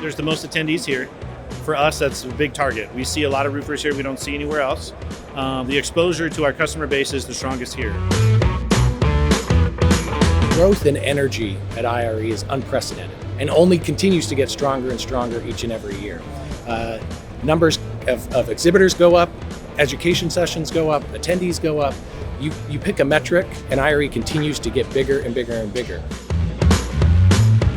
There's the most attendees here. For us, that's a big target. We see a lot of roofers here we don't see anywhere else. The exposure to our customer base is the strongest here. Growth in energy at IRE is unprecedented and only continues to get stronger and stronger each and every year. Numbers of exhibitors go up, education sessions go up, attendees go up. You pick a metric and IRE continues to get bigger and bigger and bigger.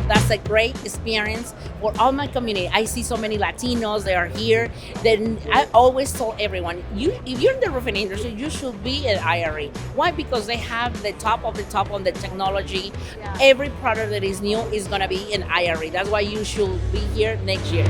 That's a great experience for all my community. I see so many Latinos, they are here. Then I always tell everyone, if you're in the roofing industry, you should be at IRE. Why? Because they have the top of the top on the technology. Yeah. Every product that is new is gonna be in IRE. That's why you should be here next year.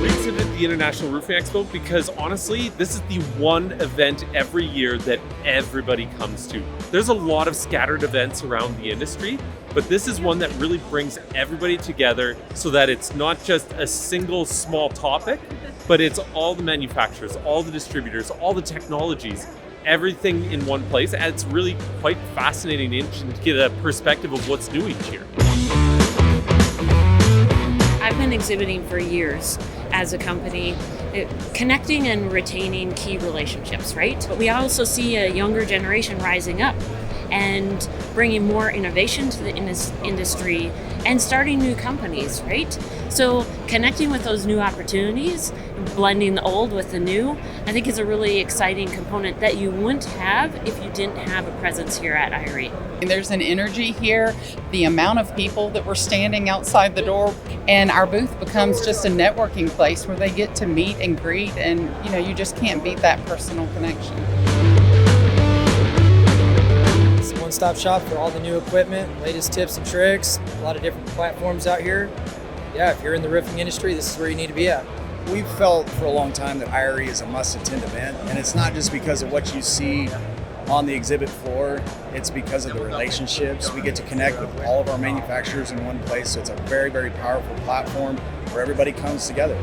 We exhibited the International Roofing Expo because honestly, this is the one event every year that everybody comes to. There's a lot of scattered events around the industry, but this is one that really brings everybody together so that it's not just a single small topic, but it's all the manufacturers, all the distributors, all the technologies, everything in one place. And it's really quite fascinating to get a perspective of what's new each year. I've been exhibiting for years as a company, connecting and retaining key relationships, right? But we also see a younger generation rising up and bringing more innovation to the industry and starting new companies, right? So connecting with those new opportunities, blending the old with the new, I think is a really exciting component that you wouldn't have if you didn't have a presence here at IRE. There's an energy here, the amount of people that were standing outside the door, and our booth becomes just a networking place where they get to meet and greet, and you just can't beat that personal connection. It's a one-stop shop for all the new equipment, latest tips and tricks, a lot of different platforms out here. Yeah, if you're in the roofing industry, this is where you need to be at. We've felt for a long time that IRE is a must-attend event, and it's not just because of what you see on the exhibit floor, it's because of the relationships. We get to connect with all of our manufacturers in one place, so it's a very, very powerful platform where everybody comes together.